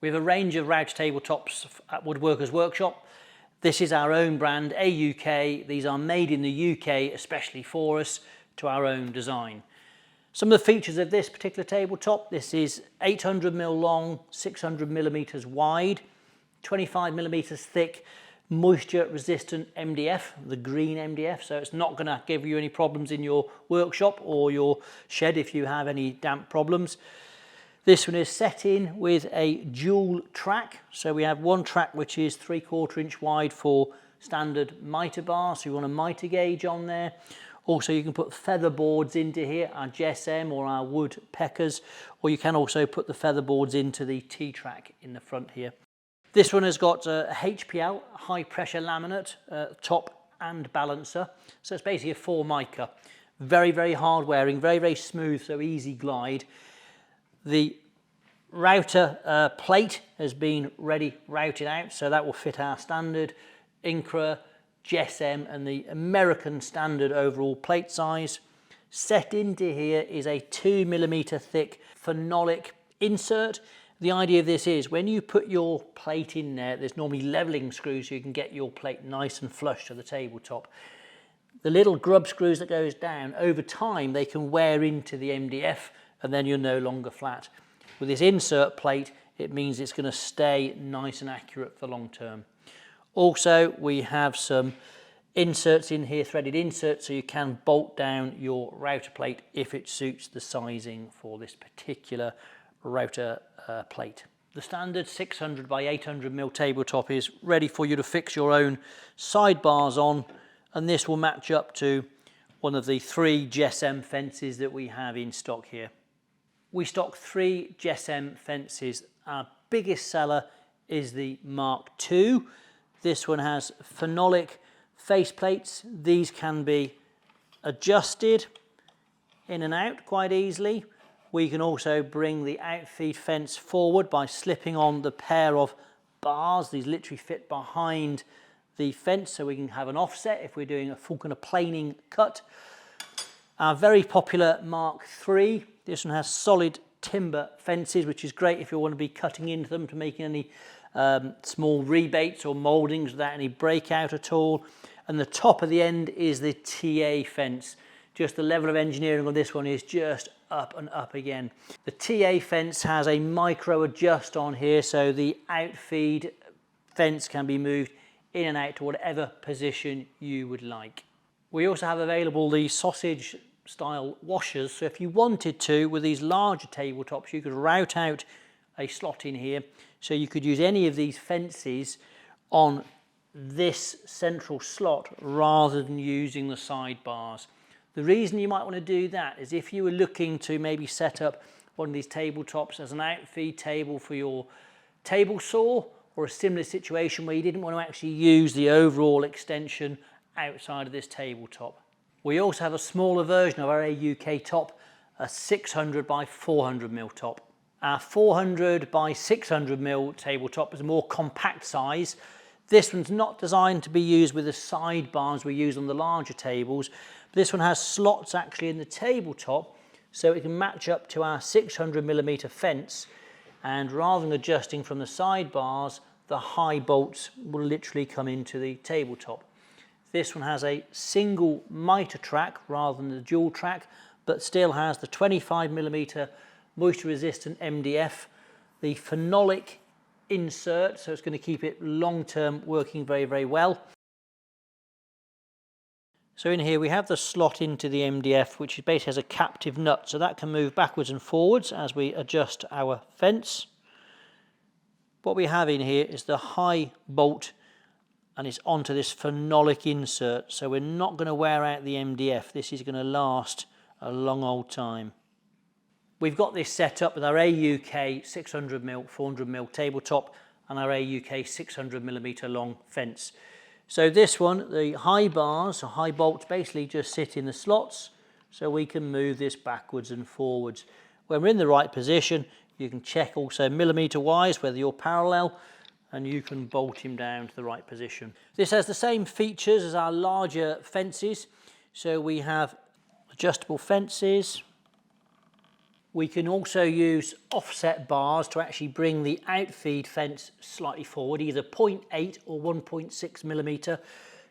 We have a range of router tabletops at Woodworkers Workshop. This is our own brand, AUK. These are made in the UK, especially for us, to our own design. Some of the features of this particular tabletop: this is 800mm long, 600mm wide, 25mm thick, moisture resistant MDF, the green MDF, so it's not going to give you any problems in your workshop or your shed if you have any damp problems. This one is set in with a dual track, so we have one track which is 3/4 inch wide for standard mitre bars, so you want a mitre gauge on there. Also you can put feather boards into here, our JessEm or our Woodpeckers, or you can also put the feather boards into the T-track in the front here. This one has got a HPL, high pressure laminate, top and balancer, so it's basically a Formica. Very, very hard wearing, very, very smooth, so easy glide. The router plate has been ready routed out, so that will fit our standard INCRA, JessEm and the American standard overall plate size. Set into here is a 2mm thick phenolic insert. The idea of this is when you put your plate in there, there's normally leveling screws so you can get your plate nice and flush to the tabletop. The little grub screws that goes down, over time they can wear into the MDF and then you're no longer flat. With this insert plate, it means it's going to stay nice and accurate for long term. Also, we have some inserts in here, threaded inserts, so you can bolt down your router plate if it suits the sizing for this particular router plate. The standard 600 by 800mm tabletop is ready for you to fix your own sidebars on, and this will match up to one of the 3 JessEm fences that we have in stock here. We stock 3 JessEm fences. Our biggest seller is the Mark II. This one has phenolic face plates. These can be adjusted in and out quite easily. We can also bring the outfeed fence forward by slipping on the pair of bars. These literally fit behind the fence, so we can have an offset if we're doing a full kind of planing cut. Our very popular Mark III. This one has solid timber fences, which is great if you want to be cutting into them to make any small rebates or mouldings without any breakout at all. And the top of the end is the TA fence. Just the level of engineering on this one is just up and up again. The TA fence has a micro adjust on here, so the outfeed fence can be moved in and out to whatever position you would like. We also have available the sausage style washers, so if you wanted to, with these larger tabletops, you could route out a slot in here, so you could use any of these fences on this central slot rather than using the sidebars. The reason you might want to do that is if you were looking to maybe set up one of these tabletops as an outfeed table for your table saw, or a similar situation where you didn't want to actually use the overall extension outside of this tabletop. We also have a smaller version of our AUK top, a 600 by 400mm top. Our 400 by 600mm tabletop is a more compact size. This one's not designed to be used with the sidebars we use on the larger tables. This one has slots actually in the tabletop, so it can match up to our 600mm fence, and rather than adjusting from the sidebars, the high bolts will literally come into the tabletop. This one has a single mitre track rather than the dual track, but still has the 25mm moisture resistant MDF, the phenolic insert, so it's going to keep it long term working very, very well. So in here we have the slot into the MDF, which basically has a captive nut, so that can move backwards and forwards as we adjust our fence. What we have in here is the high bolt, and it's onto this phenolic insert, so we're not going to wear out the MDF. This is going to last a long old time. We've got this set up with our AUK 600mm, 400mm tabletop and our AUK 600mm long fence. So this one, the high bars, or high bolts, basically just sit in the slots, so we can move this backwards and forwards. When we're in the right position, you can check also millimetre wise whether you're parallel, and you can bolt him down to the right position. This has the same features as our larger fences, so we have adjustable fences. We can also use offset bars to actually bring the outfeed fence slightly forward, either 0.8 or 1.6 millimetre.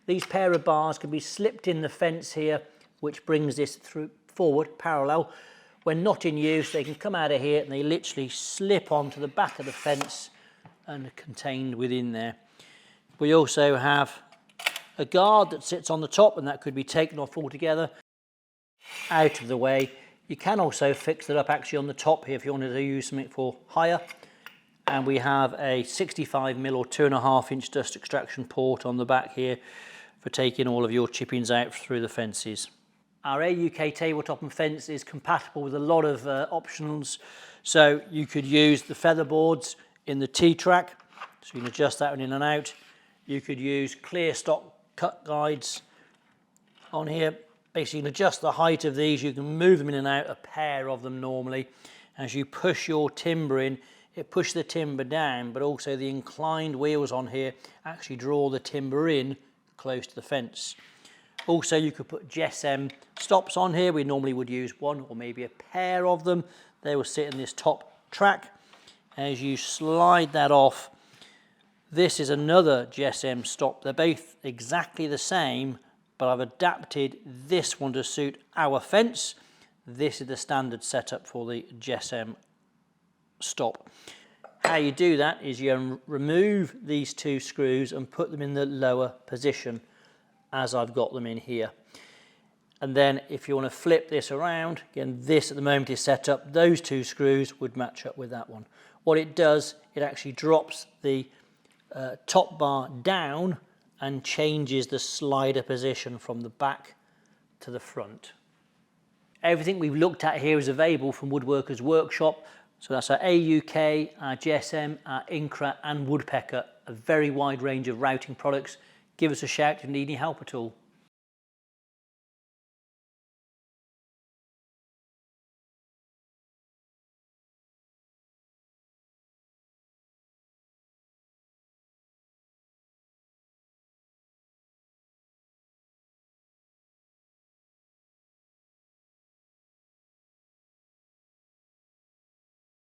These pair of bars can be slipped in the fence here, which brings this through forward parallel. When not in use, they can come out of here and they literally slip onto the back of the fence and are contained within there. We also have a guard that sits on the top, and that could be taken off altogether, out of the way. You can also fix it up actually on the top here if you wanted to use something for hire. And we have a 65mm or 2.5-inch dust extraction port on the back here for taking all of your chippings out through the fences. Our AUK tabletop and fence is compatible with a lot of optionals. So you could use the feather boards in the T-track, so you can adjust that one in and out. You could use clear stock cut guides on here. Basically, you can adjust the height of these. You can move them in and out, a pair of them normally. As you push your timber in, it pushes the timber down, but also the inclined wheels on here actually draw the timber in close to the fence. Also, you could put JessEm stops on here. We normally would use one or maybe a pair of them. They will sit in this top track. As you slide that off, this is another JessEm stop. They're both exactly the same, but I've adapted this one to suit our fence. This is the standard setup for the JessEm stop. How you do that is you remove these two screws and put them in the lower position as I've got them in here. And then if you want to flip this around, again, this at the moment is set up, those two screws would match up with that one. What it does, it actually drops the top bar down and changes the slider position from the back to the front. Everything we've looked at here is available from Woodworkers Workshop. So that's our AUK, our JessEm, our INCRA and Woodpecker, a very wide range of routing products. Give us a shout if you need any help at all.